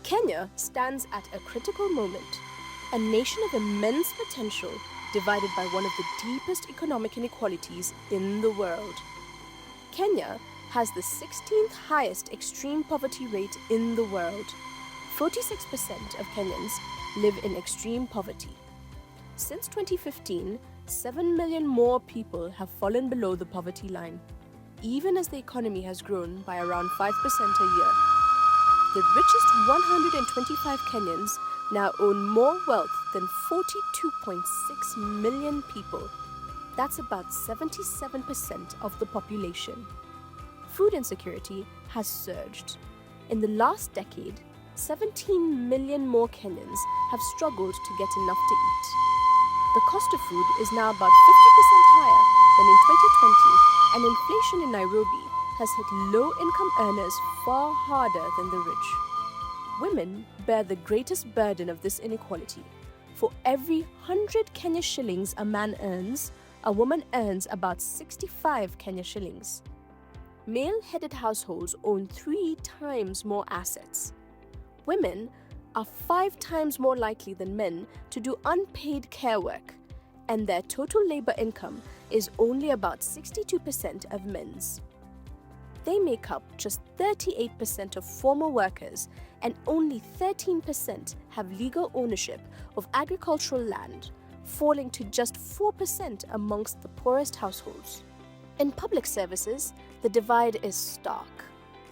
Kenya stands at a critical moment, a nation of immense potential divided by one of the deepest economic inequalities in the world. Kenya has the 16th highest extreme poverty rate in the world. 46% of Kenyans live in extreme poverty. Since 2015, 7 million more people have fallen below the poverty line, even as the economy has grown by around 5% a year. The richest 125 Kenyans now own more wealth than 42.6 million people. That's about 77% of the population. Food insecurity has surged. In the last decade, 17 million more Kenyans have struggled to get enough to eat. The cost of food is now about 50% higher than in 2020, and inflation in Nairobi has hit low-income earners far harder than the rich. Women bear the greatest burden of this inequality. For every 100 Kenya shillings a man earns, a woman earns about 65 Kenya shillings. Male-headed households own 3 times more assets. Women are 5 times more likely than men to do unpaid care work, and their total labor income is only about 62% of men's. They make up just 38% of formal workers, and only 13% have legal ownership of agricultural land, falling to just 4% amongst the poorest households. In public services, the divide is stark.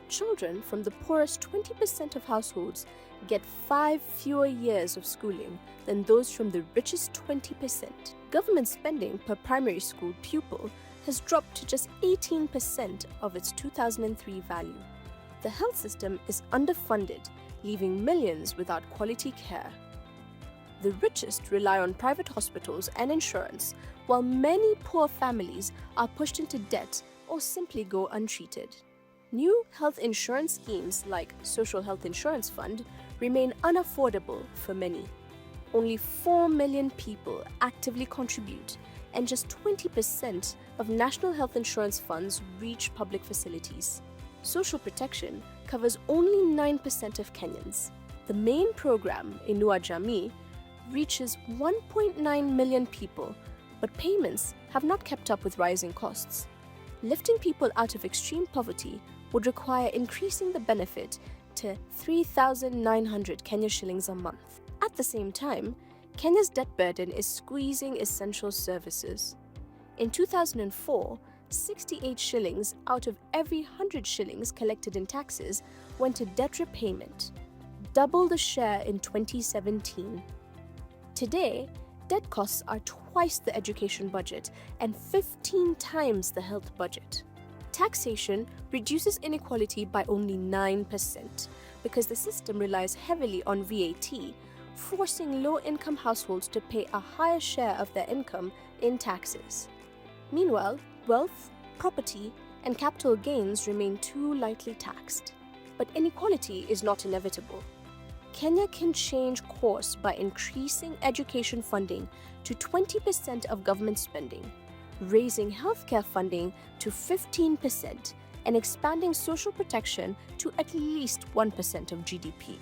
Children from the poorest 20% of households get 5 fewer years of schooling than those from the richest 20%. Government spending per primary school pupil has dropped to just 18% of its 2003 value. The health system is underfunded, leaving millions without quality care. The richest rely on private hospitals and insurance, while many poor families are pushed into debt or simply go untreated. New health insurance schemes like Social Health Insurance Fund remain unaffordable for many. Only 4 million people actively contribute, and just 20% of national health insurance funds reach public facilities. Social protection covers only 9% of Kenyans. The main program, Inua Jamii, reaches 1.9 million people, but payments have not kept up with rising costs. Lifting people out of extreme poverty would require increasing the benefit to 3,900 Kenya shillings a month. At the same time, Kenya's debt burden is squeezing essential services. In 2004, 68 shillings out of every 100 shillings collected in taxes went to debt repayment, double the share in 2017. Today, debt costs are twice the education budget and 15 times the health budget. Taxation reduces inequality by only 9% because the system relies heavily on VAT, forcing low-income households to pay a higher share of their income in taxes. Meanwhile, wealth, property, and capital gains remain too lightly taxed. But inequality is not inevitable. Kenya can change course by increasing education funding to 20% of government spending, raising healthcare funding to 15%, and expanding social protection to at least 1% of GDP.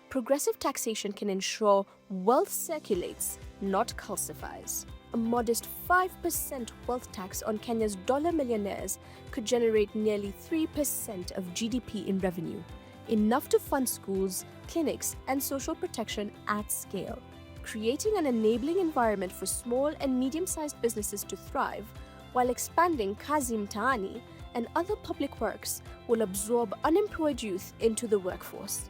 Progressive taxation can ensure wealth circulates, not calcifies. A modest 5% wealth tax on Kenya's dollar millionaires could generate nearly 3% of GDP in revenue, enough to fund schools, clinics, and social protection at scale. Creating an enabling environment for small and medium-sized businesses to thrive, while expanding Kazi Mtaani and other public works will absorb unemployed youth into the workforce.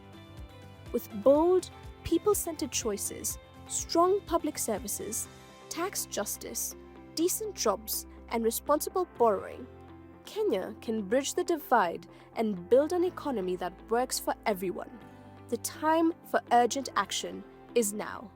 With bold, people-centered choices, strong public services, tax justice, decent jobs, and responsible borrowing, Kenya can bridge the divide and build an economy that works for everyone. The time for urgent action is now.